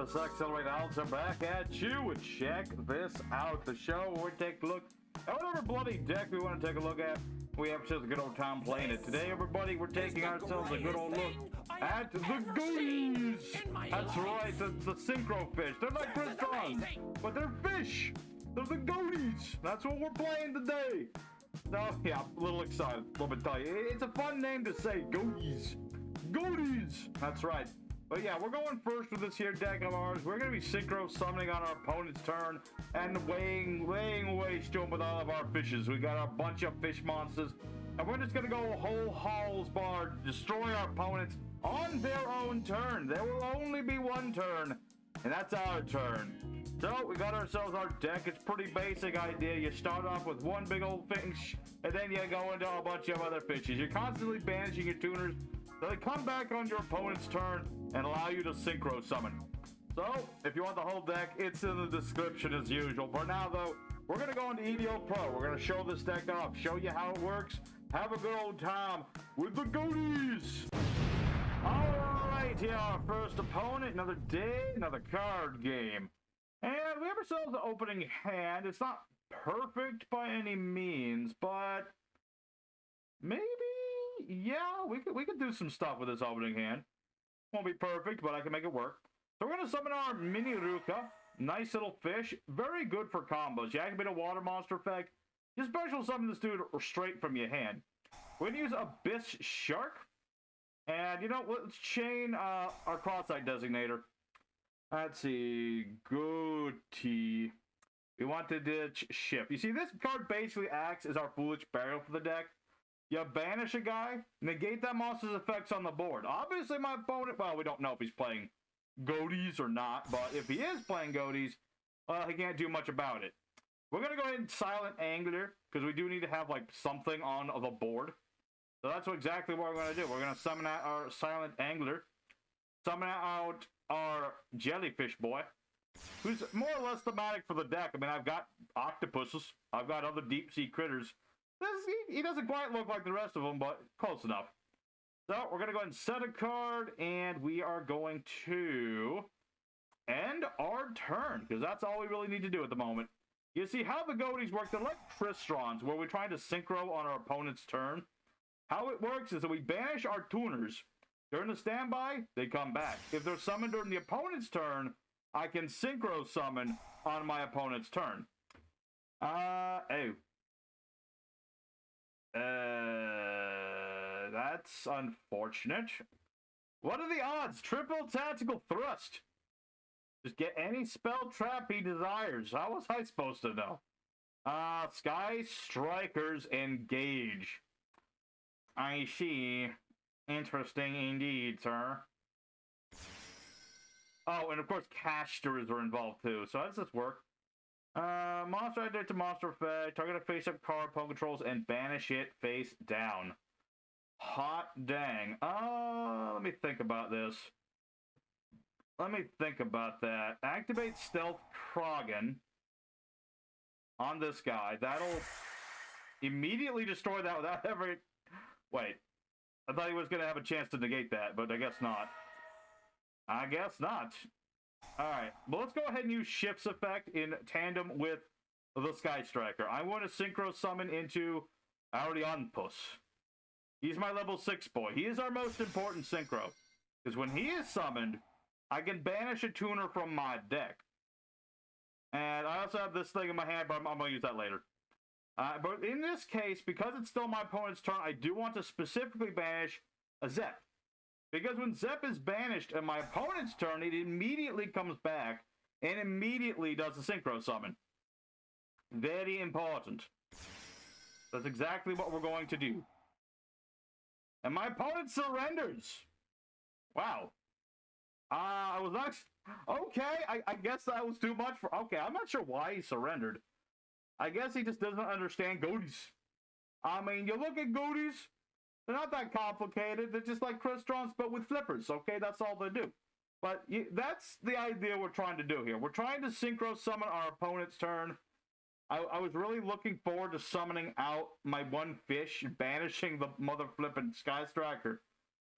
This Accelerate Alex are back at you. Check this out. The show where we take a look at whatever bloody deck we want to take a look at. We have just a good old time playing it. Today, everybody, we're taking ourselves a good old look at the Ghotis. That's right, the Synchro fish. They're like Crystron, but they're fish. They're the Ghotis. That's what we're playing today. So, yeah, I'm a little excited. Let me tell you, it's a fun name to say, Ghotis. Ghotis. That's right. But yeah, we're going first with this here deck of ours. We're going to be synchro summoning on our opponent's turn and laying waste to them with all of our fishes. We got a bunch of fish monsters, and we're just going to go whole hauls bar, destroy our opponents on their own turn. There will only be one turn, and that's our turn. So we got ourselves our deck. It's pretty basic idea. You start off with one big old fish, and then you go into a bunch of other fishes. You're constantly banishing your tuners, so they come back on your opponent's turn and allow you to synchro summon. So, if you want the whole deck, it's in the description as usual. For now, though, we're going to go into EDO Pro. We're going to show this deck off, show you how it works, have a good old time with the Ghotis. Alright, here our first opponent. Another day, another card game. And we have ourselves an opening hand. It's not perfect by any means, but maybe, yeah, we could do some stuff with this opening hand. Won't be perfect, but I can make it work. So we're going to summon our minairuka. Nice little fish. Very good for combos. You activate a water monster effect. You special summon this dude straight from your hand. We're going to use Abyss Shark. And, you know, let's chain our crossout designator. Let's see. Ghoti. We want to ditch Shif. You see, this card basically acts as our foolish burial for the deck. You banish a guy, negate that monster's effects on the board. Obviously, my opponent, well, we don't know if he's playing Ghotis or not, but if he is playing Ghotis, he can't do much about it. We're going to go ahead and silent angler, because we do need to have, like, something on the board. So that's exactly what we're going to do. We're going to summon out our silent angler, summon out our jellyfish boy, who's more or less thematic for the deck. I mean, I've got octopuses, I've got other deep-sea critters. He doesn't quite look like the rest of them, but close enough. So we're going to go ahead and set a card, and we are going to end our turn, because that's all we really need to do at the moment. You see how the Ghotis work? They're like Crystrons, where we're trying to synchro on our opponent's turn. How it works is that we banish our tuners. During the standby, they come back. If they're summoned during the opponent's turn, I can synchro summon on my opponent's turn. That's unfortunate. What are the odds? Triple tactical thrust. Just get any spell trap he desires. How was I supposed to know? Sky Strikers engage. I see. Interesting indeed, sir. Oh, and of course Kashtiras are involved too. So how does this work? Monster identity to monster effect. Target a face-up card, opponent controls, and banish it face down. Hot dang. Let me think about this. Let me think about that. Activate Stealth Krogan on this guy. That'll immediately destroy that without ever... Wait. I thought he was going to have a chance to negate that, but I guess not. I guess not. Alright, well, let's go ahead and use Shif's effect in tandem with the Sky Striker. I want to synchro summon into Arianpus. He's my level 6 boy. He is our most important synchro. Because when he is summoned, I can banish a tuner from my deck. And I also have this thing in my hand, but I'm going to use that later. But in this case, because it's still my opponent's turn, I do want to specifically banish a Zep. Because when Zep is banished in my opponent's turn, it immediately comes back and immediately does the synchro summon. Very important. That's exactly what we're going to do. And my opponent surrenders. Wow. I was not... Okay, I guess that was too much for... Okay, I'm not sure why he surrendered. I guess he just doesn't understand Ghotis. I mean, you look at Ghotis... They're not that complicated. They're just like Crystrons, but with flippers, okay? That's all they do. But that's the idea we're trying to do here. We're trying to synchro summon our opponent's turn. I was really looking forward to summoning out my one fish, banishing the mother flippin' Sky Striker.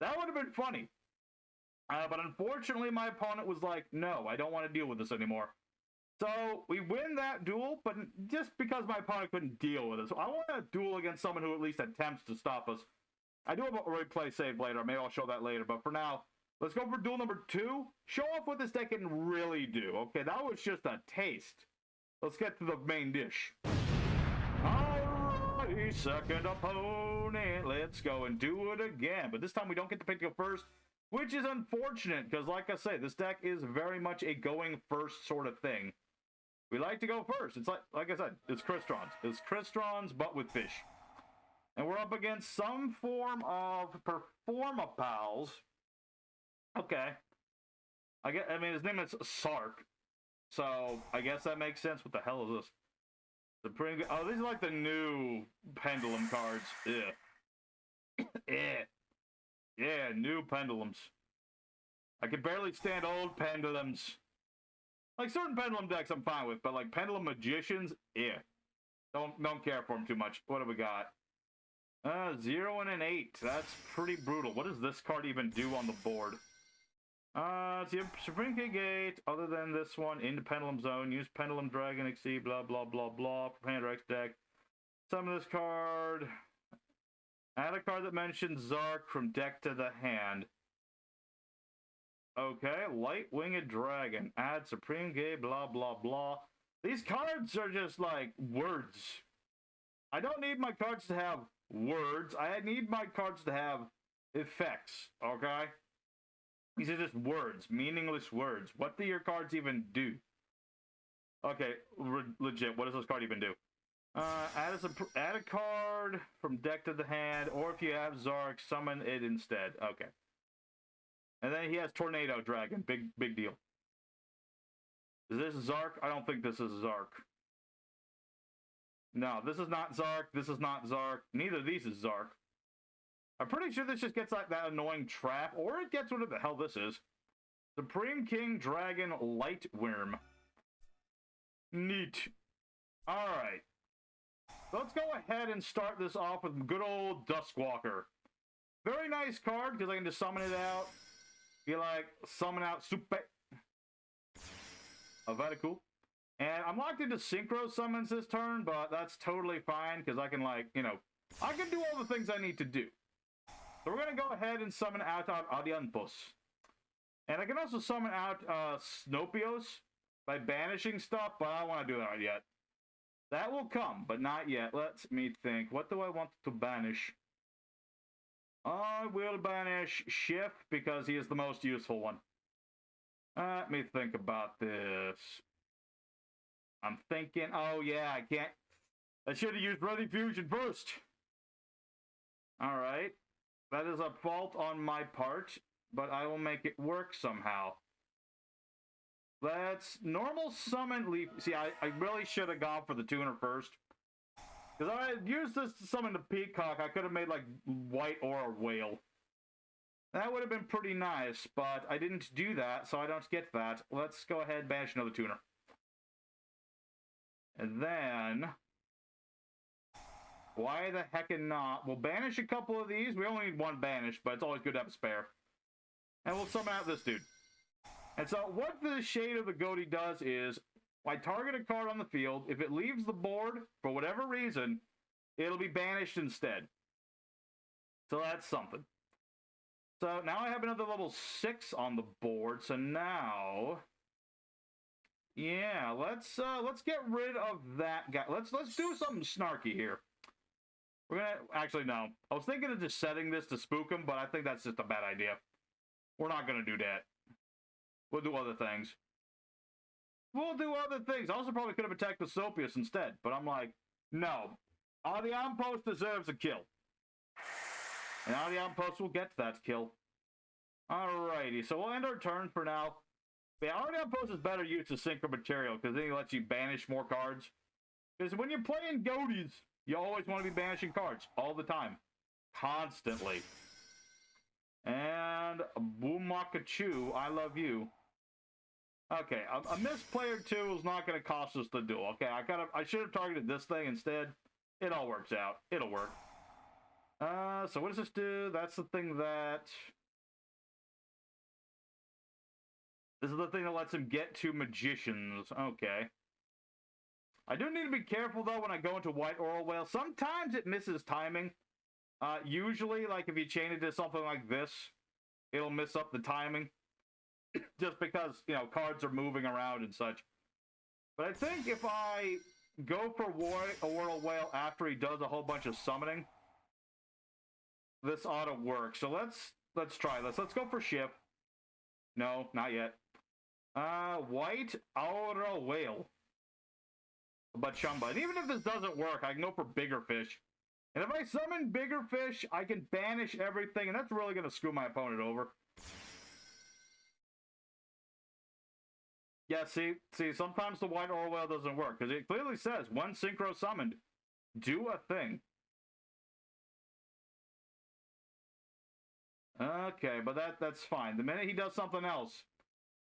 That would have been funny. But unfortunately, my opponent was like, no, I don't want to deal with this anymore. So we win that duel, but just because my opponent couldn't deal with it. So I want to duel against someone who at least attempts to stop us. I do have a replay save later. Maybe I'll show that later. But for now, let's go for duel number 2. Show off what this deck can really do. Okay, that was just a taste. Let's get to the main dish. Alrighty, second opponent. Let's go and do it again. But this time we don't get to pick to go first, which is unfortunate because, like I say, this deck is very much a going first sort of thing. We like to go first. It's like I said, it's Crystron's. It's Crystron's, but with fish. And we're up against some form of Performapals. Okay. I mean, his name is Sark. So, I guess that makes sense. What the hell is this? Oh, these are like the new Pendulum cards. Yeah. Yeah, new Pendulums. I can barely stand old Pendulums. Like, certain Pendulum decks I'm fine with, but like Pendulum Magicians, yeah. Don't care for them too much. What have we got? 0 and an 8. That's pretty brutal. What does this card even do on the board? It's the Supreme King Gate. Other than this one, into Pendulum Zone. Use Pendulum Dragon, Ixeep, blah, blah, blah, blah. For Hand Rex deck. Summon this card. Add a card that mentions Zark from deck to the hand. Okay, Light Winged Dragon. Add Supreme Gate, blah, blah, blah. These cards are just like words. I don't need my cards to have words. I need my cards to have effects, okay? These are just words, meaningless words. What do your cards even do? Okay, legit, what does this card even do? Add a card from deck to the hand, or if you have Zark, summon it instead. Okay. And then he has Tornado Dragon. Big deal. Is this Zark? I don't think this is Zark. No, this is not Zark. This is not Zark. Neither of these is Zark. I'm pretty sure this just gets like that annoying trap, or it gets whatever the hell this is. Supreme King Dragon Light Worm. Neat. Alright. Let's go ahead and start this off with good old Duskwalker. Very nice card, because I can just summon it out. Be like, summon out Supay. Oh, very cool. And I'm locked into Synchro summons this turn, but that's totally fine, because I can, like, you know, I can do all the things I need to do. So we're going to go ahead and summon out Audianpos. And I can also summon out Snopios by banishing stuff, but I don't want to do that yet. That will come, but not yet. Let me think. What do I want to banish? I will banish Shif, because he is the most useful one. Let me think about this. I'm thinking, oh yeah, I should have used Ready Fusion first. Alright. That is a fault on my part, but I will make it work somehow. Let's normal summon leaf. See, I really should have gone for the tuner first. Because I had used this to summon the peacock, I could have made like white or a whale. That would have been pretty nice, but I didn't do that, so I don't get that. Let's go ahead and banish another tuner. And then, why the heckin' not? We'll banish a couple of these. We only need one banish, but it's always good to have a spare. And we'll summon out this dude. And so what the Shade of the Ghoti does is, I target a card on the field. If it leaves the board, for whatever reason, it'll be banished instead. So that's something. So now I have another level 6 on the board. So now, yeah, let's get rid of that guy. Let's do something snarky here. We're gonna actually no. I was thinking of just setting this to spook him, but I think that's just a bad idea. We're not gonna do that. We'll do other things. We'll do other things. I also probably could have attacked the Snopios instead, but I'm like, no. Audianpos deserves a kill. And Audianpos will get that kill. Alrighty, so we'll end our turn for now. Yeah, Audianpos is better used as synchro material, because then he lets you banish more cards. Because when you're playing Ghotis, you always want to be banishing cards. All the time. Constantly. And Boomakachu, I love you. Okay, a missed player 2 is not going to cost us the duel. Okay, I should have targeted this thing instead. It all works out. It'll work. So what does this do? That's the thing that... This is the thing that lets him get to magicians. Okay. I do need to be careful, though, when I go into white oral whale. Sometimes it misses timing. Usually, like, if you chain it to something like this, it'll miss up the timing. Just because, you know, cards are moving around and such. But I think if I go for oral whale after he does a whole bunch of summoning, this ought to work. So let's try this. Let's go for Shif. No, not yet. White oral whale. But Chumba. And even if this doesn't work, I can go for bigger fish. And if I summon bigger fish, I can banish everything, and that's really going to screw my opponent over. Yeah, see, sometimes the white oral whale doesn't work, because it clearly says, when Synchro summoned, do a thing. Okay, but that's fine. The minute he does something else,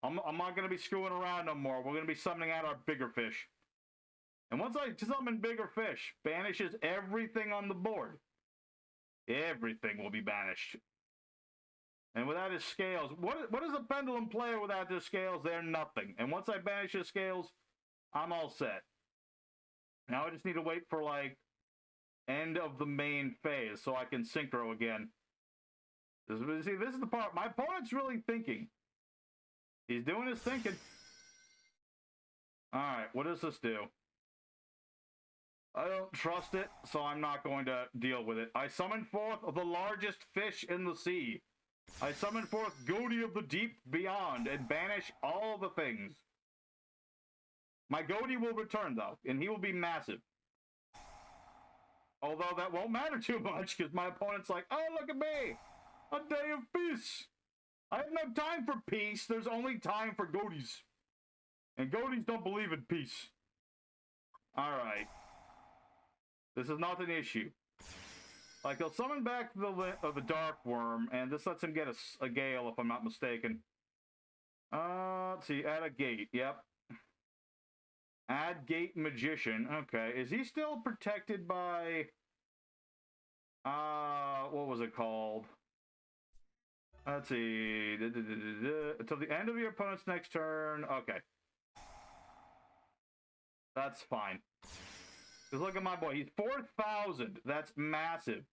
I'm not going to be screwing around no more. We're going to be summoning out our bigger fish. And once I summon bigger fish, banishes everything on the board. Everything will be banished. And without his scales, what is a pendulum player without their scales? They're nothing. And once I banish his scales, I'm all set. Now I just need to wait for, like, end of the main phase so I can synchro again. This is the part. My opponent's really thinking. He's doing his thinking. Alright, what does this do? I don't trust it, so I'm not going to deal with it. I summon forth the largest fish in the sea. I summon forth Ghoti of the deep beyond and banish all the things. My Ghoti will return, though, and he will be massive. Although that won't matter too much, because my opponent's like, oh, look at me! A day of peace! I have no time for peace, there's only time for Ghotis. And Ghotis don't believe in peace. Alright. This is not an issue. Like, he'll summon back the Dark Worm, and this lets him get a Gale, if I'm not mistaken. Let's see, add a gate, yep. Add gate magician, okay. Is he still protected by... what was it called? Let's see. Until the end of your opponent's next turn, okay. That's fine. Because look at my boy, he's 4,000. That's massive.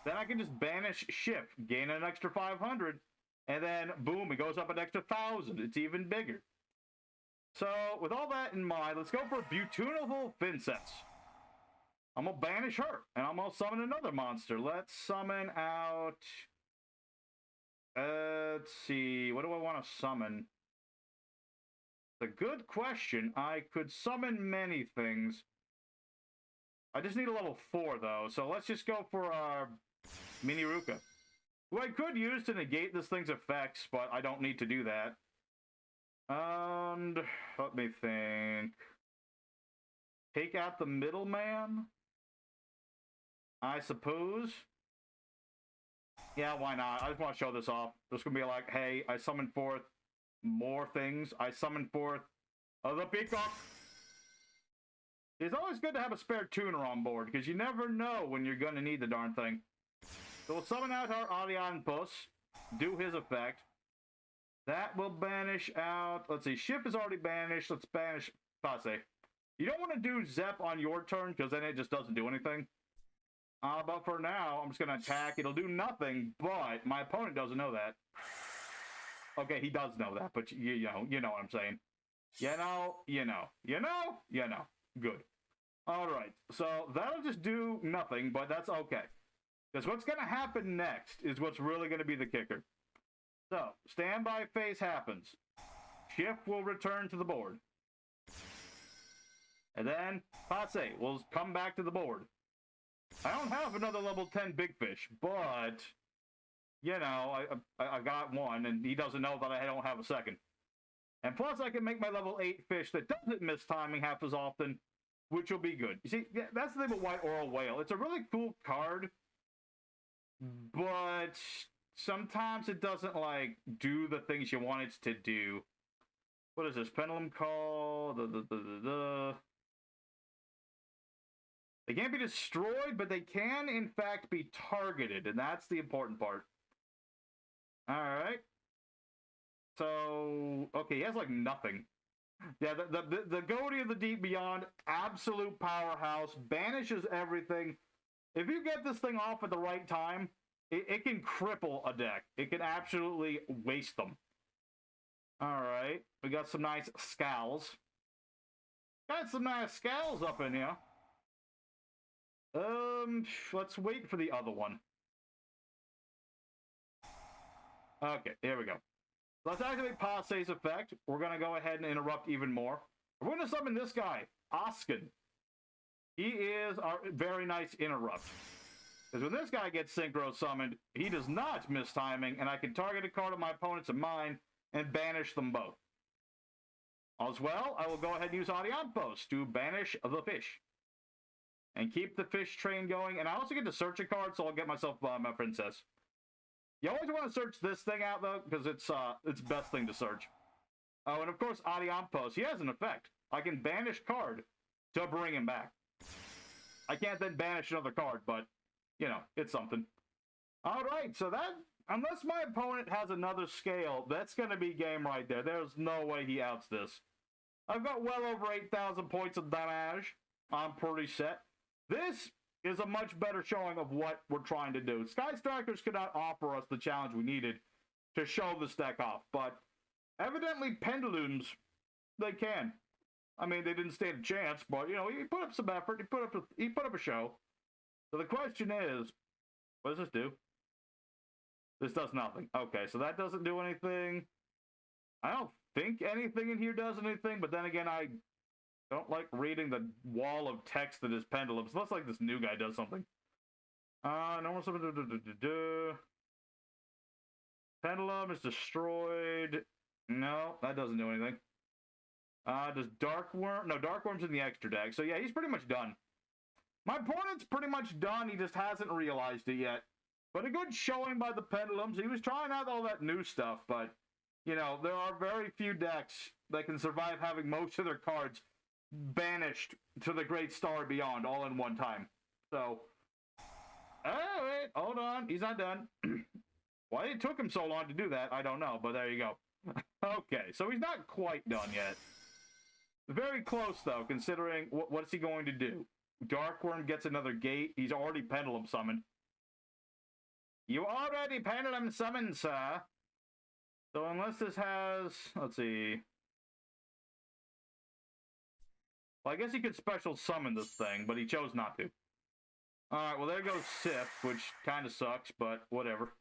Then I can just banish Shif, gain an extra 500, and then boom, it goes up an extra 1,000. It's even bigger. So, with all that in mind, let's go for Beautuniful Fincets. I'm gonna banish her, and I'm gonna summon another monster. Let's summon out... let's see, what do I want to summon? It's a good question. I could summon many things. I just need a level 4, though, so let's just go for minairuka, who I could use to negate this thing's effects, but I don't need to do that. And let me think. Take out the middleman, I suppose. Yeah, why not? I just want to show this off. This could be like, hey, I summoned forth more things. I summoned forth the peacock. It's always good to have a spare tuner on board, because you never know when you're going to need the darn thing. So we'll summon out our allvain puss, do his effect. That will banish out... Let's see, Shif is already banished. Let's banish Passe. You don't want to do Zep on your turn, because then it just doesn't do anything. But for now, I'm just going to attack. It'll do nothing, but my opponent doesn't know that. Okay, he does know that, but you know what I'm saying. You know. Good. Alright, so that'll just do nothing, but that's okay. Because what's going to happen next is what's really going to be the kicker. So, standby phase happens. Shif will return to the board. And then, Passe will come back to the board. I don't have another level 10 big fish, but, you know, I got one, and he doesn't know that I don't have a second. And plus, I can make my level 8 fish that doesn't miss timing half as often, which will be good. You see, that's the thing with White Oral Whale. It's a really cool card, but sometimes it doesn't, like, do the things you want it to do. What is this? Pendulum Call? They can't be destroyed, but they can, in fact, be targeted, and that's the important part. Alright. So, okay, he has like nothing. Yeah, the Ghoti of the Deep Beyond, absolute powerhouse, banishes everything. If you get this thing off at the right time, it can cripple a deck. It can absolutely waste them. Alright, we got some nice scowls. Got some nice scowls up in here. Let's wait for the other one. Okay, here we go. Let's activate Passe's effect. We're going to go ahead and interrupt even more. We're going to summon this guy, Oskin. He is our very nice interrupt. Because when this guy gets Synchro summoned, he does not miss timing, and I can target a card of my opponent's and mine and banish them both. As well, I will go ahead and use Anti-Pendulum to banish the fish. And keep the fish train going, and I also get to search a card, so I'll get myself my princess. You always want to search this thing out, though, because it's the best thing to search. Oh, and of course, Anti-Pendulum, he has an effect. I can banish card to bring him back. I can't then banish another card, but, you know, it's something. Alright, so that, unless my opponent has another scale, that's going to be game right there. There's no way he outs this. I've got well over 8,000 points of damage. I'm pretty set. This is a much better showing of what we're trying to do. Sky Strikers could not offer us the challenge we needed to show this deck off, but evidently Pendulums, they can. I mean, they didn't stand a chance, but, you know, he put up some effort. He put up a show. So the question is, what does this do? This does nothing. Okay, so that doesn't do anything. I don't think anything in here does anything, but then again, I don't like reading the wall of text that is Pendulums. Unless, like, this new guy does something. No more something. Pendulum is destroyed. No, that doesn't do anything. Does Dark Worm? No, Dark Worm's in the extra deck. So, yeah, he's pretty much done. My opponent's pretty much done. He just hasn't realized it yet. But a good showing by the Pendulums. He was trying out all that new stuff, but, you know, there are very few decks that can survive having most of their cards banished to the Great Star Beyond all in one time. So, oh, wait, hold on. He's not done. Why it took him so long to do that, I don't know, but there you go. Okay, so he's not quite done yet. Very close, though, considering what is he going to do? Darkworm gets another gate. He's already Pendulum summoned. You already Pendulum summoned, sir. So unless this has... Let's see. Well, I guess he could special summon this thing, but he chose not to. Alright, well there goes Shif, which kind of sucks, but whatever.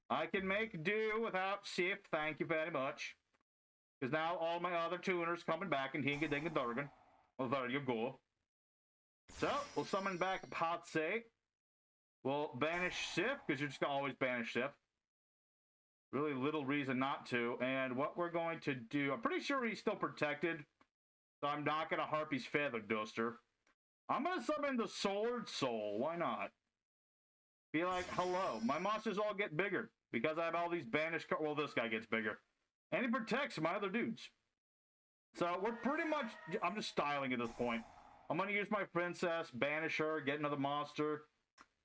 I can make do without Shif, thank you very much. Because now all my other tuners coming back and Hinga Dinga Durgan. Well, there you go. So, we'll summon back Patsy. We'll banish Shif, because you're just going to always banish Shif. Really little reason not to. And what we're going to do... I'm pretty sure he's still protected. So I'm not going to Harpies Feather Duster. I'm going to summon the swordsoul. Why not? Be like, hello. My monsters all get bigger. Because I have all these banished cards. Well, this guy gets bigger. And he protects my other dudes. So we're pretty much... I'm just styling at this point. I'm going to use my princess, banish her, get another monster,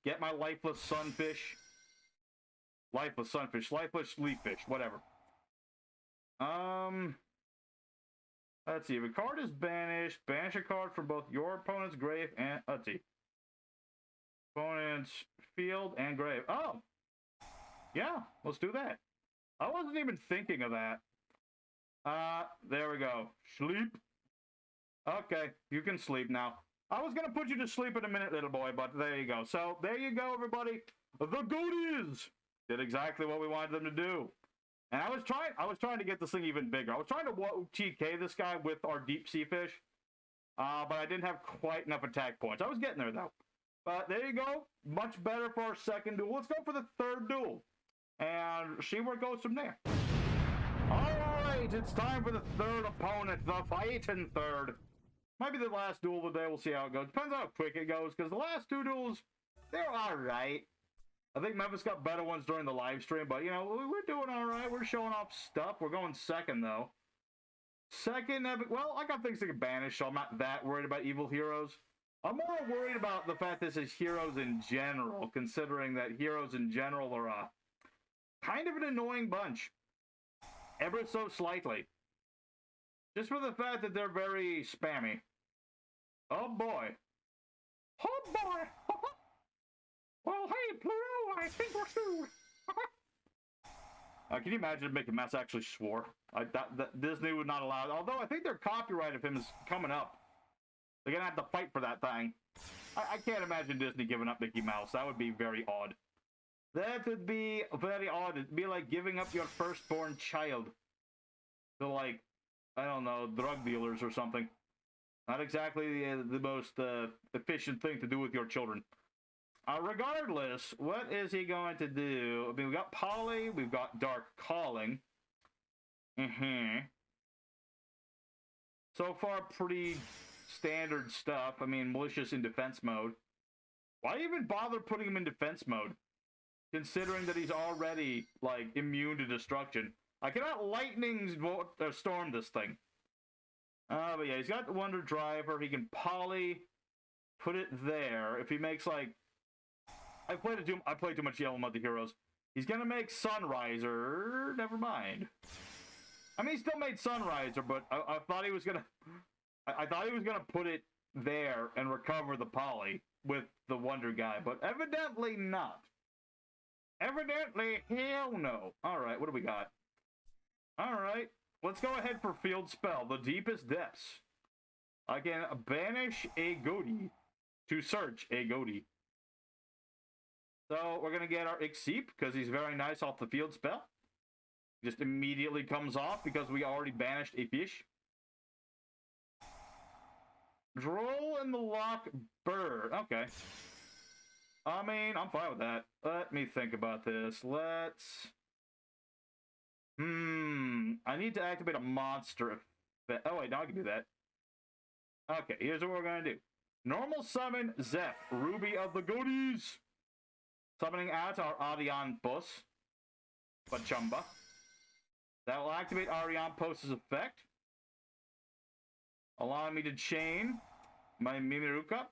get my lifeless sunfish. Lifeless sunfish, lifeless leaffish, whatever. Let's see. If a card is banished, banish a card from both your opponent's grave and... Let's see. Opponent's field and grave. Oh! Yeah, let's do that. I wasn't even thinking of that. There we go. Sleep. Okay, you can sleep now. I was going to put you to sleep in a minute, little boy, but there you go. So, there you go, everybody. The Ghotis did exactly what we wanted them to do. And I was trying to get this thing even bigger. I was trying to TK this guy with our deep sea fish. But I didn't have quite enough attack points. I was getting there, though. But there you go. Much better for our second duel. Let's go for the third duel. And see where it goes from there. Alright, it's time for the third opponent. The fighting third. Might be the last duel of the day. We'll see how it goes. Depends how quick it goes, because the last two duels, they're alright. I think Memphis got better ones during the live stream, but, you know, we're doing alright. We're showing off stuff. We're going second, though. Second, well, I got things to get banished, so I'm not that worried about evil heroes. I'm more worried about the fact this is heroes in general, considering that heroes in general are kind of an annoying bunch. ever so slightly. Just for the fact that they're very spammy. Oh boy. Oh boy! Well, hey, Pluto, I think we're screwed. Can you imagine if Mickey Mouse actually swore? That Disney would not allow it. Although I think their copyright of him is coming up. They're gonna have to fight for that thing. I can't imagine Disney giving up Mickey Mouse. That would be very odd. That would be very odd. It'd be like giving up your firstborn child to, like, I don't know, drug dealers or something. Not exactly the most efficient thing to do with your children. Regardless, what is he going to do? I mean, we got Poly, we've got Dark Calling. So far, pretty standard stuff. I mean, malicious in defense mode. Why even bother putting him in defense mode? Considering that he's already, like, immune to destruction. I cannot lightning storm this thing. But yeah, he's got the Wonder Driver. He can Poly, put it there. If he makes, like... I played too much Yellow Mother Heroes. He's gonna make Sunriser. Never mind. I mean, he still made Sunriser, but I thought he was gonna... I thought he was gonna put it there and recover the Poly with the Wonder Guy, but evidently not. Evidently, hell no. Alright, what do we got? Alright, let's go ahead for Field Spell, the Deepest Depths. I can banish a Ghoti to search a Ghoti. So we're going to get our Ixeep, because he's very nice off the Field Spell. Just immediately comes off, because we already banished a fish. Droll in the Lock Bird. Okay. I mean, I'm fine with that. Let me think about this. Let's... I need to activate a monster effect. Oh, wait, now I can do that. Okay, here's what we're going to do. Normal summon Zeph, Ruby of the Ghotis. Summoning out our Arion Bus. Pachumba. That will activate Arion Post's effect. Allowing me to chain my minairuka.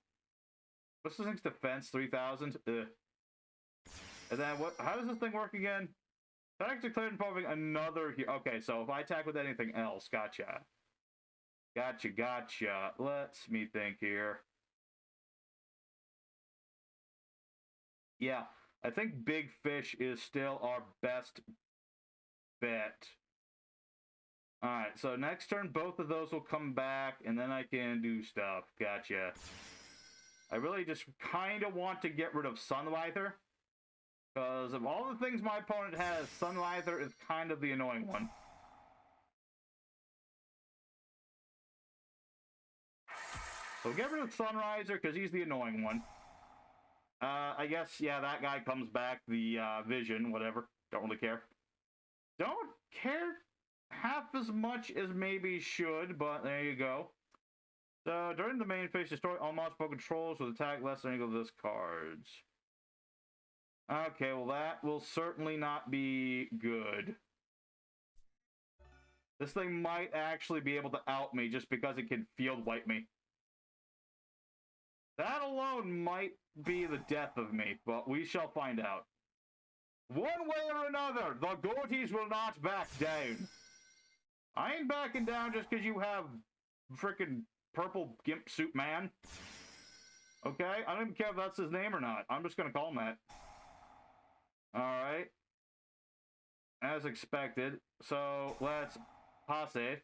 What's this thing's defense? 3,000? Ugh. And then what? How does this thing work again? Attack declared involving another here. Okay, so if I attack with anything else, gotcha. Gotcha. Let's me think here. Yeah, I think Big Fish is still our best bet. Alright, so next turn, both of those will come back, and then I can do stuff. Gotcha. I really just kind of want to get rid of Sunwrither. Because of all the things my opponent has, Sunwrither is kind of the annoying one. So get rid of Sunriser, because he's the annoying one. I guess, yeah, that guy comes back, the Vision, whatever. Don't really care. Don't care half as much as maybe should, but there you go. So, during the main phase, destroy all monster controls with attack less than equal to this cards. Okay, well that will certainly not be good. This thing might actually be able to out me just because it can field wipe me. That alone might be the death of me, but we shall find out. One way or another, the Ghotis will not back down. I ain't backing down just because you have frickin' purple gimp suit man. Okay? I don't even care if that's his name or not. I'm just gonna call him that. Alright. As expected. So, let's passe.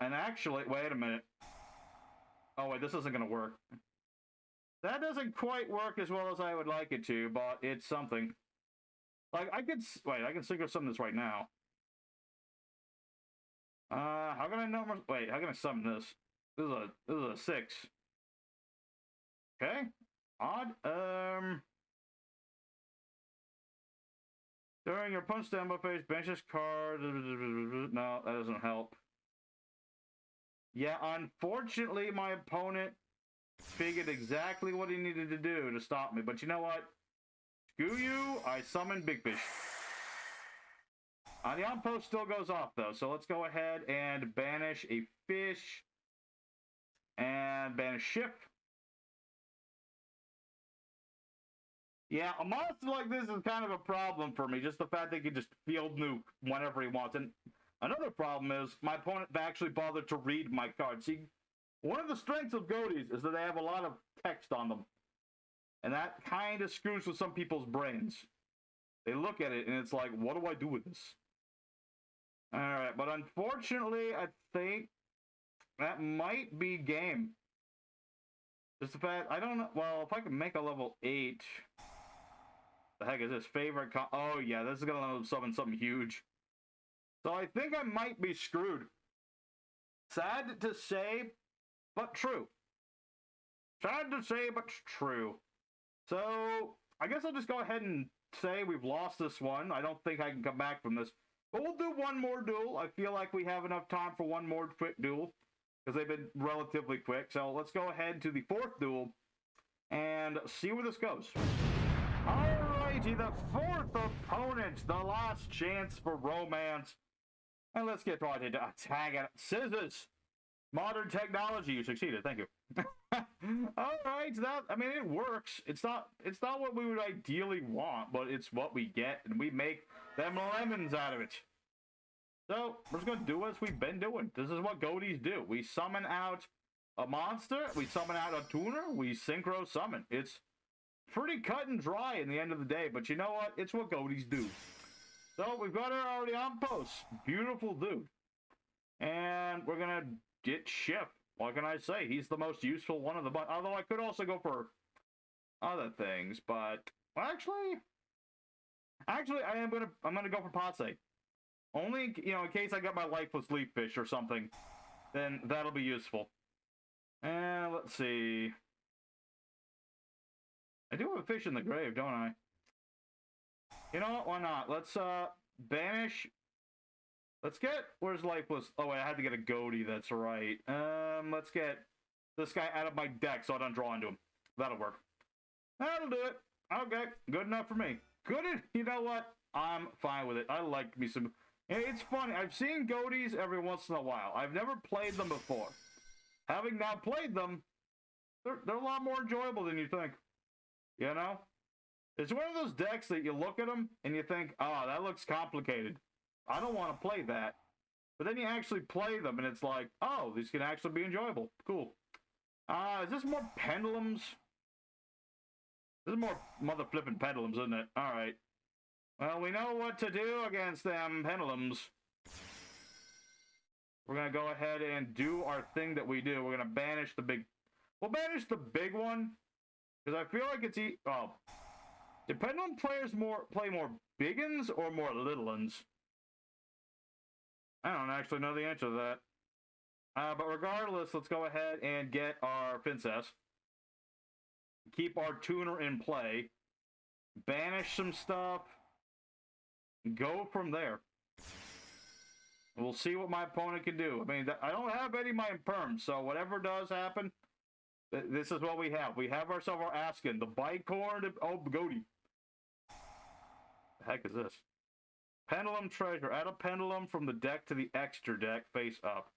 And actually, wait a minute. Oh, wait, this isn't gonna work. That doesn't quite work as well as I would like it to, but it's something. Like, I could... Wait, I can Synchro summon this right now. How can I number... Wait, how can I summon this? This is a 6. Okay. Odd. During your punch standby phase, bench this card. No, that doesn't help. Yeah, unfortunately, my opponent figured exactly what he needed to do to stop me. But you know what? Screw you. I summoned Big Fish. The on-post still goes off, though. So let's go ahead and banish a fish. And banish Shif. Yeah, a monster like this is kind of a problem for me. Just the fact that he can just field nuke whenever he wants. And another problem is my opponent actually bothered to read my card. See, one of the strengths of Ghotis is that they have a lot of text on them. And that kind of screws with some people's brains. They look at it and it's like, what do I do with this? Alright, but unfortunately, I think that might be game. Just the fact, I don't know, well, if I can make a level 8... The heck is this? Favorite oh yeah, this is gonna summon something huge. So I think I might be screwed. Sad to say, but true. Sad to say, but true. So, I guess I'll just go ahead and say we've lost this one. I don't think I can come back from this. But we'll do one more duel. I feel like we have enough time for one more quick duel, because they've been relatively quick. So let's go ahead to the fourth duel and see where this goes. Alrighty, the fourth opponent, the last chance for romance. And let's get right into attack it. Scissors. Modern technology. You succeeded. Thank you. Alright, that, I mean, it works. It's not what we would ideally want, but it's what we get, and we make them lemons out of it. So, we're just gonna do as we've been doing. This is what Ghotis do. We summon out a monster, we summon out a tuner, we synchro summon. It's pretty cut and dry in the end of the day, but you know what? It's what Ghotis do. So, we've got her already on post. Beautiful dude. And we're gonna get Shif. What can I say? He's the most useful one of the bunch. Although I could also go for other things, but well, actually, I'm gonna go for Patsy. Only, you know, in case I got my lifeless leaffish or something, then that'll be useful. And let's see. I do have a fish in the grave, don't I? You know what? Why not? Let's banish. Let's get, where's lifeless? Oh wait, I had to get a Ghoti, that's right. Let's get this guy out of my deck so I don't draw into him. That'll work. That'll do it. Okay, good enough for me. You know what? I'm fine with it. I like me some, it's funny, I've seen Ghotis every once in a while. I've never played them before. Having now played them, they're a lot more enjoyable than you think. You know? It's one of those decks that you look at them and you think, oh, that looks complicated. I don't want to play that. But then you actually play them, and it's like, oh, these can actually be enjoyable. Cool. Is this more pendulums? This is more mother flipping pendulums, isn't it? Alright. Well, we know what to do against them pendulums. We're going to go ahead and do our thing that we do. We're going to banish the big... We'll banish the big one, because I feel like it's... Oh. Do pendulum players play more big uns or more little uns? I don't actually know the answer to that. But regardless, let's go ahead and get our princess. Keep our tuner in play. Banish some stuff. Go from there. We'll see what my opponent can do. I mean, I don't have any of my imperms, so whatever does happen, this is what we have. We have ourselves our Askin, the bicorn of Ghoti. The heck is this? Pendulum treasure. Add a pendulum from the deck to the extra deck, face up.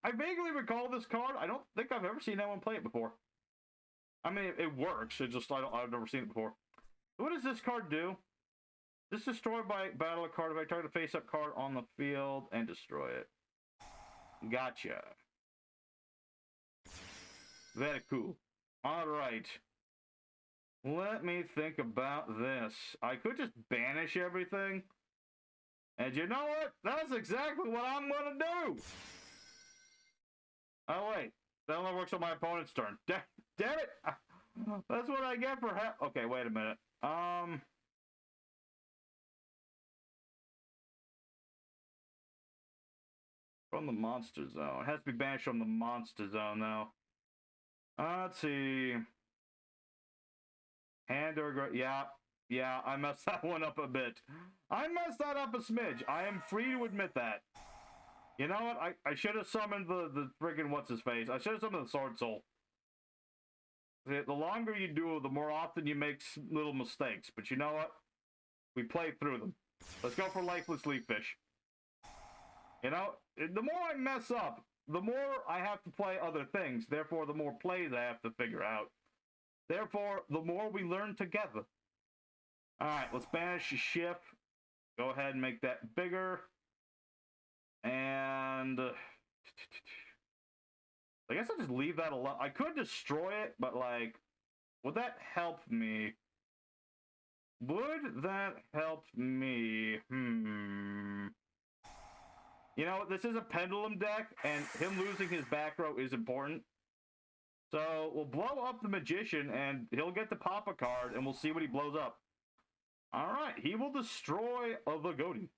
I vaguely recall this card. I don't think I've ever seen anyone play it before. I mean, it works. It's just I've never seen it before. What does this card do? This destroy by battle a card if I target a face up card on the field and destroy it. Gotcha. Very cool. Alright. Let me think about this. I could just banish everything. And you know what? That's exactly what I'm going to do. Oh, wait. That only works on my opponent's turn. Damn it. That's what I get for okay, wait a minute. From the monster zone. It has to be banished from the monster zone, though. Let's see. Hand or yeah, I messed that one up a bit. I messed that up a smidge. I am free to admit that. You know what? I should have summoned the friggin' what's-his-face. I should have summoned the swordsoul. The longer you do, the more often you make little mistakes. But you know what? We play through them. Let's go for lifeless leaffish. You know, the more I mess up, the more I have to play other things. Therefore, the more plays I have to figure out. Therefore, the more we learn together. Alright, let's banish Shif. Go ahead and make that bigger. And I guess I'll just leave that alone. I could destroy it, but like, would that help me? Would that help me? You know, this is a pendulum deck, and him losing his back row is important. So we'll blow up the magician, and he'll get to pop a card, and we'll see what he blows up. Alright, he will destroy the Ghoti.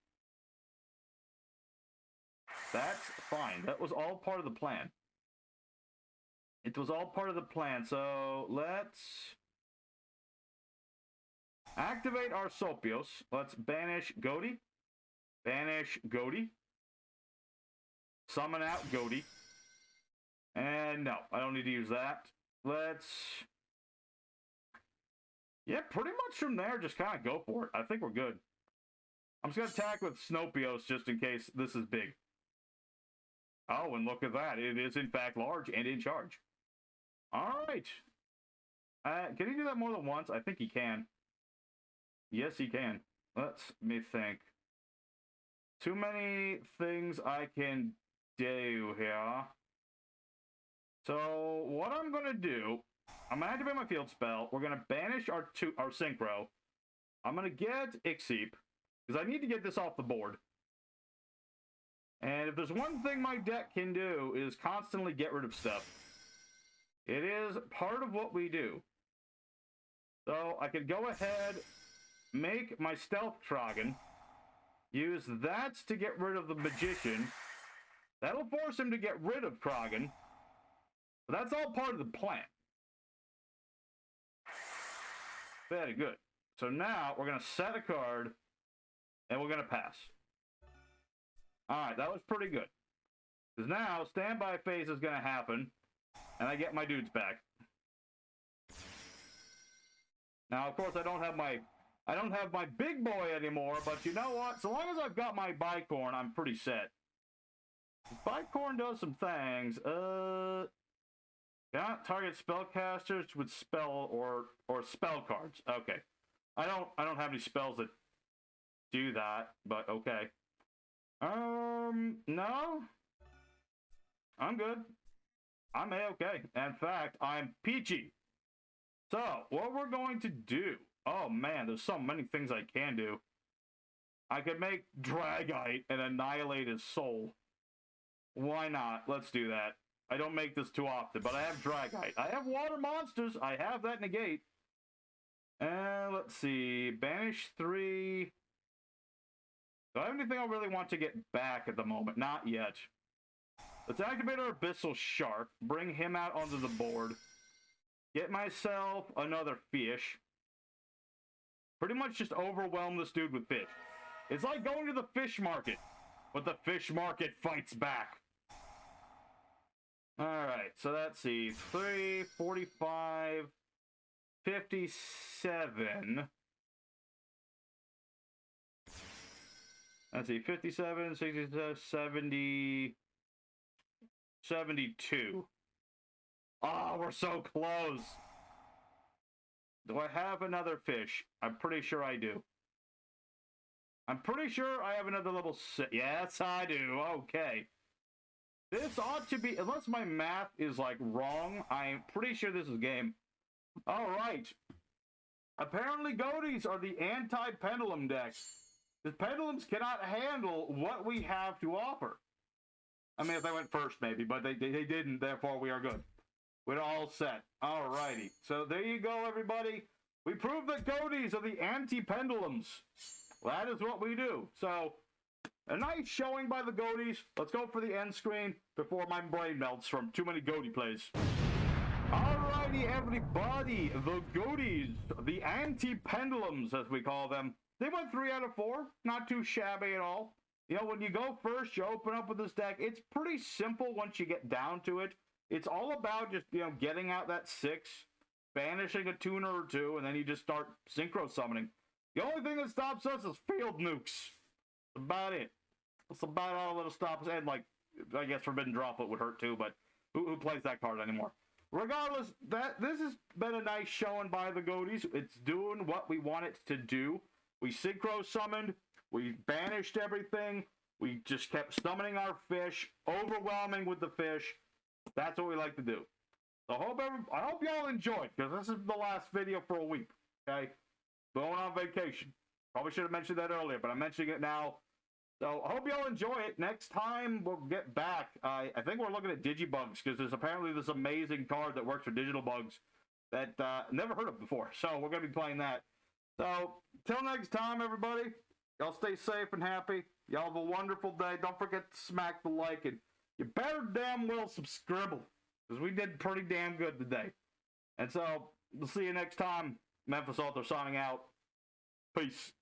That's fine. That was all part of the plan. It was all part of the plan. So let's activate our Snopios. Let's banish Ghoti. Banish Ghoti. Summon out Ghoti. And no, I don't need to use that. Let's... Yeah, pretty much from there, just kind of go for it. I think we're good. I'm just going to attack with Snopios just in case this is big. Oh, and look at that. It is, in fact, large and in charge. All right. Can he do that more than once? I think he can. Yes, he can. Let me think. Too many things I can do here. So, what I'm going to do, I'm going to activate my field spell. We're going to banish our Synchro. I'm going to get Ixeep, because I need to get this off the board. And if there's one thing my deck can do, is constantly get rid of stuff. It is part of what we do. So I could go ahead, make my Stealth Trogon, use that to get rid of the Magician. That'll force him to get rid of Trogon. But that's all part of the plan. Very good. So now we're going to set a card, and we're going to pass. Alright, that was pretty good. Because now, standby phase is going to happen, and I get my dudes back. Now, of course, I don't have my big boy anymore, but you know what? So long as I've got my bicorn, I'm pretty set. Bicorn does some things. Cannot target spellcasters with spell or spell cards. Okay. I don't have any spells that do that, but okay. No. I'm good. I'm A-okay. In fact, I'm peachy. So, what we're going to do... Oh, man, there's so many things I can do. I could make Dragite and annihilate his soul. Why not? Let's do that. I don't make this too often, but I have Dragite. I have water monsters. I have that negate. And let's see. Banish 3... Do I have anything I really want to get back at the moment? Not yet. Let's activate our Abyssal Shark. Bring him out onto the board. Get myself another fish. Pretty much just overwhelm this dude with fish. It's like going to the fish market. But the fish market fights back. Alright, so let's see. 3, 45, 57... Let's see, 57, 67, 70, 72. Oh, we're so close. Do I have another fish? I'm pretty sure I do. I'm pretty sure I have another level 6. Yes, I do. Okay. This ought to be, unless my math is, like, wrong, I'm pretty sure this is game. All right. Apparently, Ghotis are the anti-pendulum deck. The pendulums cannot handle what we have to offer. I mean, if they went first, maybe, but they didn't, therefore we are good. We're all set. Alrighty. So there you go, everybody. We proved that Ghotis are the anti-pendulums. That is what we do. So, a nice showing by the Ghotis. Let's go for the end screen before my brain melts from too many Ghoti plays. Alrighty, everybody. The Ghotis, the anti-pendulums, as we call them. They went 3 out of 4. Not too shabby at all. You know, when you go first, you open up with this deck. It's pretty simple once you get down to it. It's all about just, you know, getting out that 6, banishing a tuner or 2, and then you just start synchro summoning. The only thing that stops us is field nukes. That's about it. That's about all that'll stop us. And, like, I guess Forbidden Droplet would hurt too, but who plays that card anymore? regardless, this has been a nice showing by the Ghotis. It's doing what we want it to do. We synchro summoned. We banished everything. We just kept summoning our fish, overwhelming with the fish. That's what we like to do. So I hope y'all enjoyed, because this is the last video for a week. Okay, going on vacation. Probably should have mentioned that earlier, but I'm mentioning it now. So I hope y'all enjoy it. Next time we'll get back. I think we're looking at Digibugs, because there's apparently this amazing card that works for digital bugs that never heard of before. So we're gonna be playing that. So till next time, everybody. Y'all stay safe and happy. Y'all have a wonderful day. Don't forget to smack the like, and you better damn well subscribe, because we did pretty damn good today. And so we'll see you next time. Memphis Author signing out. Peace.